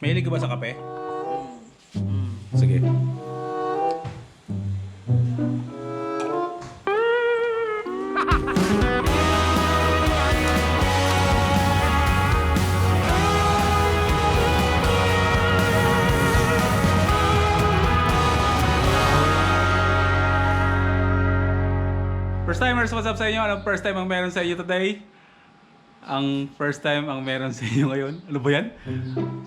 Mahilig ka ba sa kape? Sige. First timers, what's up sa inyo? Anong first time ang meron sa inyo today? Ang first time ang meron sa inyo ngayon. Ano ba yan?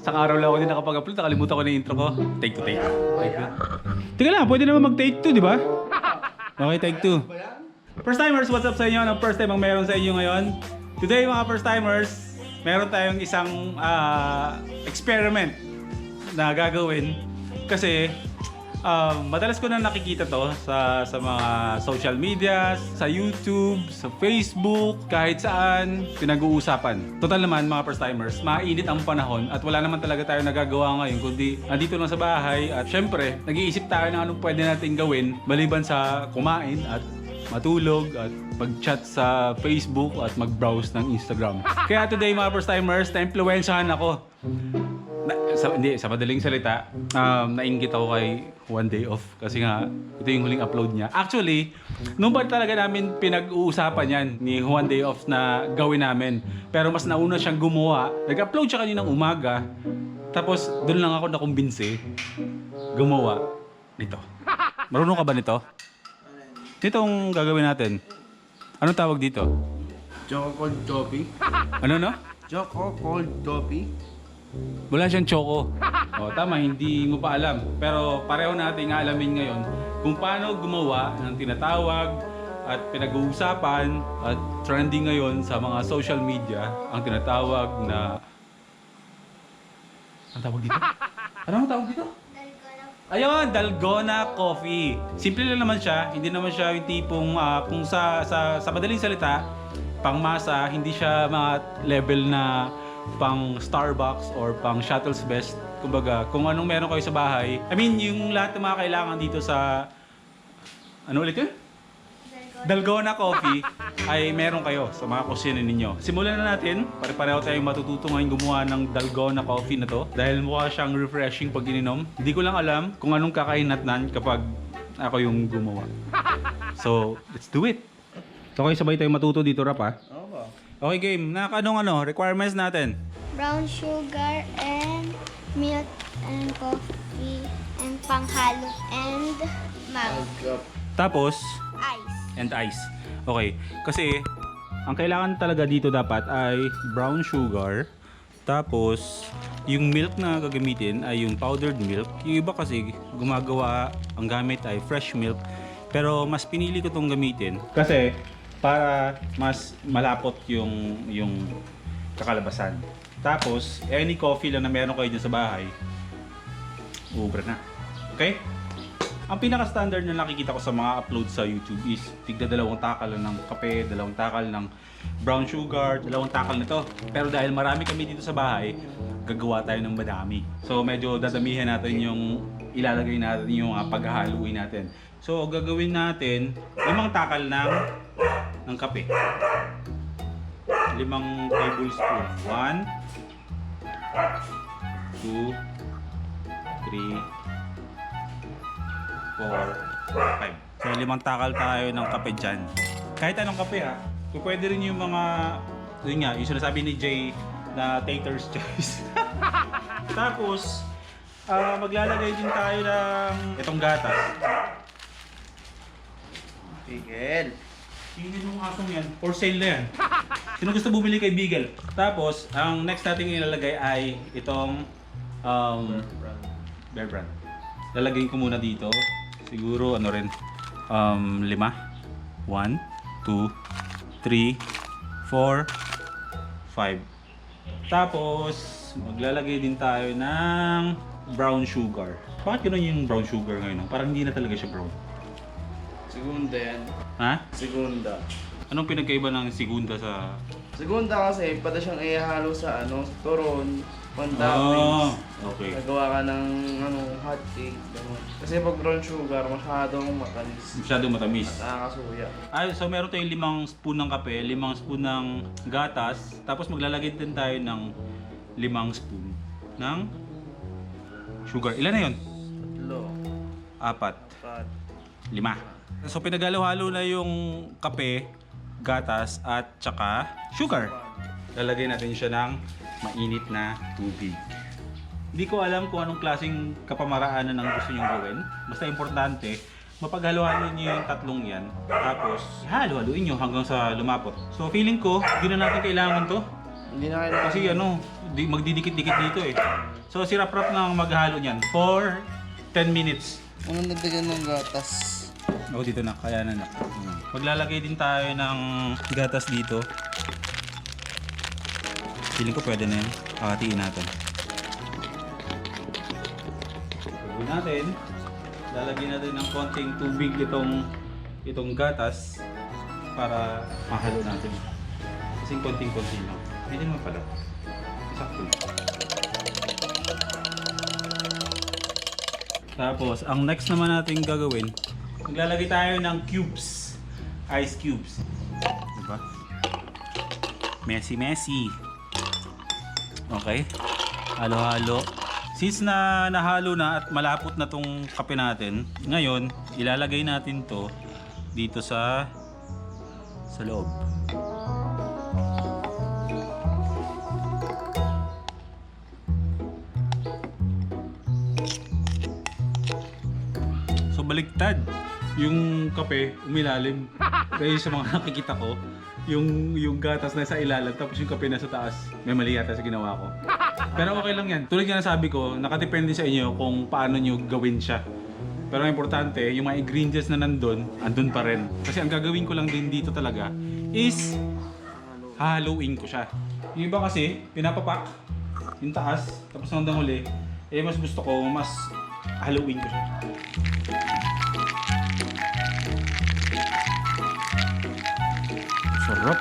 Sa araw lang ako din nakapag-upload. Nakalimutan ko na yung intro ko. Take 2, take 2. Teka lang, pwede naman mag-take 2, di ba? Okay, take 2. First timers, what's up sa inyo? Anong first time ang meron sa inyo ngayon? Today mga first timers, meron tayong isang experiment na gagawin. Kasi madalas ko na nakikita to sa mga social media, sa YouTube, sa Facebook, kahit saan pinag-uusapan. Total naman mga first timers, mainit ang panahon at wala naman talaga tayo nagagawa ngayon kundi andito lang sa bahay at syempre nag-iisip tayo ng anong pwede natin gawin maliban sa kumain at matulog at mag-chat sa Facebook at mag-browse ng Instagram. Kaya today mga first timers, na-influensyahan ako. Sa madaling salita, nainggit ako kay One Day Off kasi nga ito yung huling upload niya. Actually, nung ba talaga namin pinag-uusapan yan ni One Day Off na gawin namin. Pero mas nauna siyang gumawa. Nag-upload siya kaninang umaga. Tapos doon lang ako nakumbinsi gumawa nito. Marunong ka ba nito? Itong gagawin natin. Anong tawag dito? Choco cold coffee. Ano no? Choco cold coffee. Wala siyang choco. O, tama, hindi mo pa alam. Pero pareho natin nga alamin ngayon kung paano gumawa ng tinatawag at pinag-uusapan at trending ngayon sa mga social media ang tinatawag na... Ang tawag dito? Ano ang tawag dito? Ayun, Dalgona Coffee. Simple lang naman siya. Hindi naman siya yung tipong kung sa madaling salita, pangmasa, hindi siya mga level na pang Starbucks or pang Shuttle's Best. Kumbaga, kung anong meron kayo sa bahay. I mean, yung lahat ng mga kailangan dito sa... Ano ulit yun? Dalgona Coffee ay meron kayo sa mga kusina ninyo. Simulan na natin. Pare-pareho tayong matututo ngayon gumawa ng Dalgona Coffee na to. Dahil mukha siyang refreshing pag ininom. Hindi ko lang alam kung anong kakainatnan kapag ako yung gumawa. So, let's do it! So, okay, sabay tayong matuto dito, Rap, ha? Okay, game. Anong requirements natin? Brown sugar and milk and coffee and panghalo and milk. Tapos, Ice. and ice. Okay, kasi ang kailangan talaga dito dapat ay brown sugar. Tapos, yung milk na gagamitin ay yung powdered milk. Yung iba kasi gumagawa, ang gamit ay fresh milk. Pero mas pinili ko itong gamitin kasi para mas malapot yung kakalabasan. Tapos, any coffee lang na meron kayo dyan sa bahay, ubra na. Okay? Ang pinaka-standard na nakikita ko sa mga upload sa YouTube is tigda 2 takal lang ng kape, 2 takal ng brown sugar, 2 takal nito. Pero dahil marami kami dito sa bahay, gagawa tayo ng madami. So medyo dadamihan natin yung ilalagay natin yung paghahaluin natin. So gagawin natin 5 takal ng kape. 5 tablespoon. 1 2 3 4, 5. So 5 takal tayo ng kape dyan. Kahit anong kape ha. So, pwede rin yung mga, yun nga, yung sinasabi ni Jay na tater's choice. Tapos, maglalagay din tayo ng itong gatas. Bigel. Tingin yung asong yan. For sale na yan. Sino gusto bumili kay Beagle? Tapos, ang next natin ilalagay ay itong Bear Brand. Lalagay ko muna dito. Siguro ano rin 5. 1, 2, 3, 4, 5. Tapos maglalagay din tayo ng brown sugar. Bakit gano'n yung brown sugar ngayon? Parang hindi na talaga siya brown. Segunda yan. Ha? Segunda. Anong pinagkaiba ng segunda sa... Segunda kasi pwede siyang ihalo sa turon, pandamings. Okay. Nagawa ka ng hot cake. Ganun. Kasi pag brown sugar, masyadong matamis. Masyadong matamis. At nakakasuya. So meron tayong 5 spoon ng kape, 5 spoon ng gatas, tapos maglalagay din tayo ng 5 spoon ng sugar. Ilan na yun? 3, 4, 4. 5. So pinaghalo-halo na yung kape, gatas at tsaka sugar. Lalagay natin siya ng mainit na tubig. Hindi ko alam kung anong klaseng kapamaraanan ang gusto niyong gawin. Basta importante, mapaghalo-halo niyo yung tatlong yan. Tapos, halo-haloin niyo hanggang sa lumapot. So feeling ko, hindi na natin kailangan to. Hindi na kailangan. Kasi magdidikit-dikit dito eh. So sirap-rap na maghalo niyan for 10 minutes. Unang dagdagan ng gatas. Ako dito na, kaya na. Maglalagay din tayo ng gatas dito. Feeling ko pwede na yun. Hatiin natin. Gagawin natin. Lalagyan natin ng konting tubig itong gatas para mahalo natin. Kasing konting-konti lang. Hindi naman pala. Sakto. Tapos, ang next naman natin gagawin, maglalagay tayo ng cubes. Ice cubes. Diba? Messy. Okay. Halo-halo. Since nahalo na at malapot na tong kape natin, ngayon, ilalagay natin to dito sa loob. So baliktad. Yung kape umilalim. Dahil sa mga nakikita ko, yung gatas na sa ilalim tapos yung kape na sa taas. May mali yata sa ginawa ko. Pero okay lang yan. Tulad nga nasabi ko, nakadepende sa inyo kung paano nyo gawin siya. Pero ang importante, yung mga ingredients na andun pa rin. Kasi ang gagawin ko lang din dito talaga is haluin ko siya. Yung iba kasi, pinapapak yung taas, tapos hanggang huli, mas gusto ko, mas haluin ko siya. Sarap!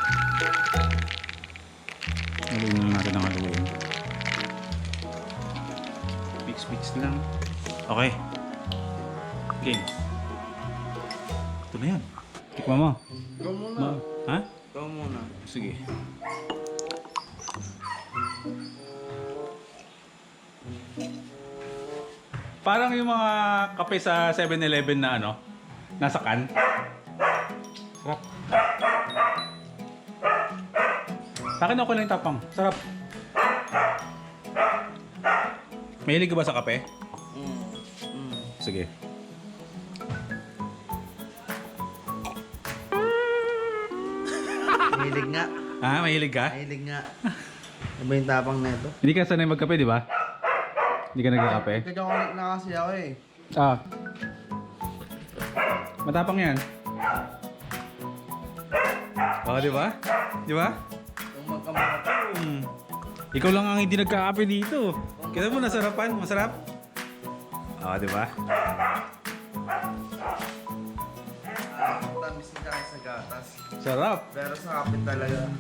Haluin natin ang haluin. Mix lang. Okay. Okay. Ito na yan. Tikman mo. Ikaw muna. Ha? Ikaw muna. Sige. Parang yung mga kape sa 7-Eleven na nasa can. Sarap. Sa akin ako lang yung tapang. Sarap. Mahilig ka ba sa kape? Sige. Mahilig nga. Mahilig ka? Mahilig nga. Ano ba yung tapang na ito? Hindi ka sanay magkape, di ba? Hindi ka nagkakape? Kakakulik na kasi ako eh. Matapang yan. Di ba? Di ba? Kung magkamata. Ikaw lang ang hindi nagkakape dito. Kita mo, nasarapan? Masarap? Di ba? Tamis ka sa gatas. Sarap. Pero sa kapit talaga.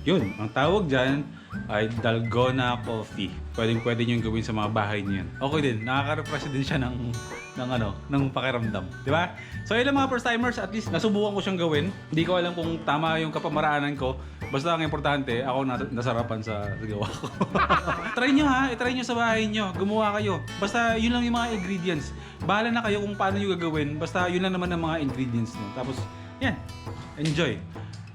Yun, ang tawag dyan ay Dalgona Coffee. Pwede nyo gawin sa mga bahay niyo yan. Okay din, nakaka-refresh din siya ng pakiramdam. Di ba? So yun lang mga first timers, at least nasubukan ko siyang gawin. Hindi ko alam kung tama yung kapamaraanan ko. Basta ang importante, ako nasarapan sa gawa ko. Try nyo ha, try nyo sa bahay nyo. Gumawa kayo. Basta yun lang yung mga ingredients. Bahala na kayo kung paano nyo gagawin. Basta yun lang naman ang mga ingredients nyo. Tapos, yan. Enjoy.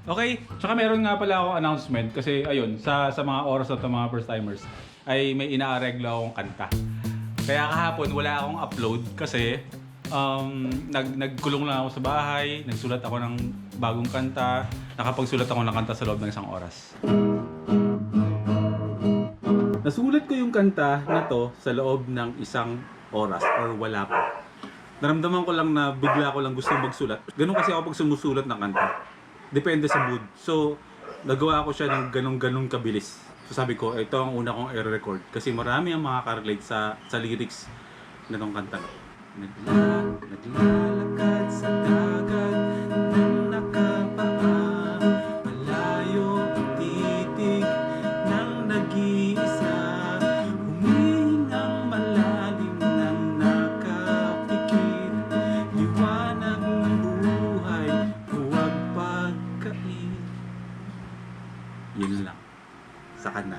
Okay? Tsaka meron nga pala akong announcement kasi ayun, sa mga oras na ito mga first timers ay may inaareglo akong kanta. Kaya kahapon wala akong upload kasi nagkulong lang ako sa bahay, nagsulat ako ng bagong kanta, nakapagsulat ako ng kanta sa loob ng isang oras. Nasulat ko yung kanta na to sa loob ng isang oras or wala pa. Naramdaman ko lang na bigla ko lang gusto magsulat. Ganun kasi ako pag sumusulat ng kanta. Depende sa mood. So, nagawa ko siya ng ganun kabilis. So sabi ko, ito ang una kong i-record. Kasi marami ang makaka-relate sa lyrics na itong kanta. Naglalakad sa dagat ng nakapaa, malayo ang titig ng nag-iisa, humihingang malalim ng nakapikit, liwanag ng buhay, huwag pagkain. Yun lang. Sa kanta.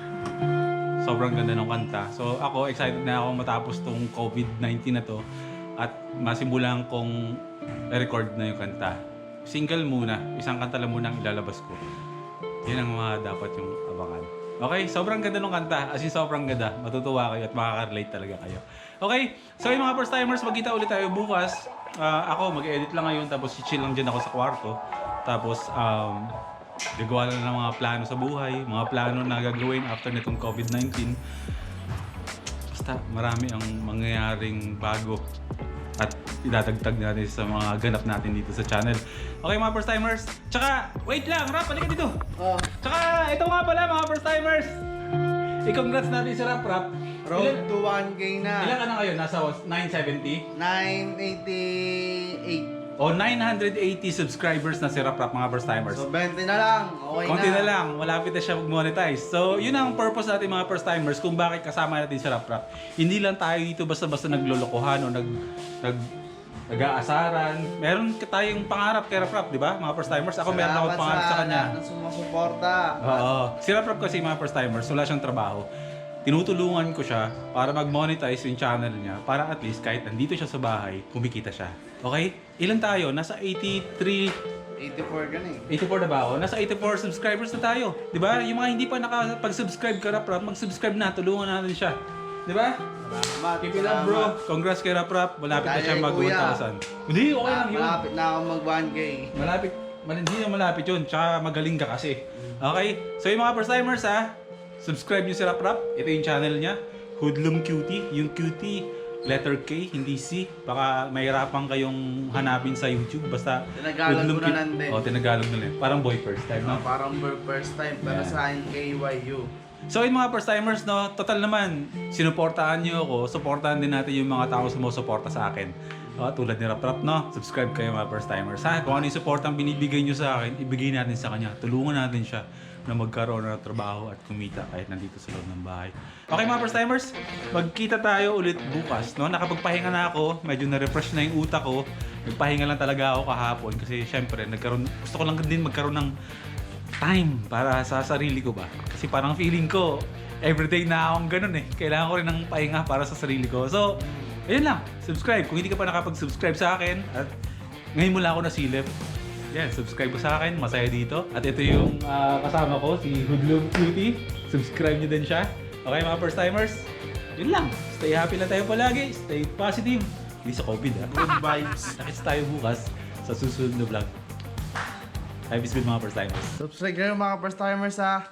Sobrang ganda ng kanta. So, So ako, excited na ako matapos tong COVID-19 na to at masimulan kong record na yung kanta. Single muna, isang kanta lang muna ang ilalabas ko. Yan ang mga dapat yung abangan. Okay, sobrang ganda ng kanta. As in, sobrang ganda. Matutuwa kayo at makaka-relate talaga kayo. Okay, so yung mga first timers, magkita ulit tayo bukas. Ako, mag-edit lang ngayon, tapos chill lang dyan ako sa kwarto. Tapos, gagawa lang ng mga plano sa buhay, mga plano na gagawin after nitong COVID-19. Basta, marami ang mangyayaring bago at idadagdag natin sa mga ganap natin dito sa channel. Okay mga first timers. Tsaka, wait lang, Rap, halika dito. Tsaka, ito nga pala mga first timers. I-congrats natin si Rap. Road to 1K na. Ilan ka na ngayon? Nasa 970? 988. O 980 subscribers na si Rap mga first timers. So 20 na lang. Okay Konti na. na lang, malapit na siya mag-monetize. So, yun ang purpose natin mga first timers kung bakit kasama natin si Rap. Hindi lang tayo dito basta-basta naglolokohan o nag-aasaran. Meron tayong pangarap kay Rap, di ba? Mga first timers. Ako meron akong pangarap sa kanya. Salamat sa sumusuporta. Oo. Si Rap kasi mga first timers, wala siyang trabaho. Tinutulungan ko siya para mag-monetize yung channel niya para at least kahit nandito siya sa bahay, kumikita siya. Okay? Ilan tayo? Nasa 84 84 ka na eh. 84 na ba ako? Nasa 84 subscribers na tayo. Di ba? Yung mga hindi pa nakapag-subscribe ka Rap, mag-subscribe na. Tulungan natin siya. Di ba? Salamat. Keep it up bro. Congrats kay Rap. Malapit na siya Kaya, mag kuya. 1,000. Hindi, okay lang yun. Malapit na ako mag 1K. Hindi na malapit yun. Tsaka magaling ka kasi. Okay? So yung mga first timers ha, subscribe nyo si Rap. Ito yung channel niya. Hoodlum Cutie. Yung cutie, letter K, hindi C. Baka mahirapan kayong hanapin sa YouTube. Basta Tinagalog Hoodlum ko na Cutie. lang din. Oh, tinagalog na lang. Parang boy first time, no? Parang first time pero Yeah. sa akin KYU. So yung mga first timers, no, total naman, sinuportahan nyo ako, suportahan din natin yung mga tao sumusuporta sa akin. Tulad ni Rap, no? Subscribe kayo mga first timers. Ha? Kung ano yung support ang binibigay nyo sa akin, ibigay natin sa kanya. Tulungan natin siya na magkaroon ng trabaho at kumita kahit nandito sa loob ng bahay. Okay mga first timers, magkita tayo ulit bukas, no? Nakapagpahinga na ako, medyo na-refresh na yung utak ko. Nagpahinga lang talaga ako kahapon kasi syempre, gusto ko lang din magkaroon ng time para sa sarili ko ba. Kasi parang feeling ko, everyday na akong ganun eh. Kailangan ko rin ng pahinga para sa sarili ko. So, ayun lang. Subscribe. Kung hindi ka pa nakapag-subscribe sa akin, at ngayon mo lang ako nasilip, yan, subscribe ko sa akin. Masaya dito. At ito yung kasama ko, si Hoodlum Cutie. Subscribe nyo din siya. Okay mga first timers? Yun lang. Stay happy lang tayo palagi. Stay positive. Hindi sa COVID ha. Good vibes. Nakits tayo bukas sa susunod na vlog. Life is good mga first timers. Subscribe kayo mga first timers ha.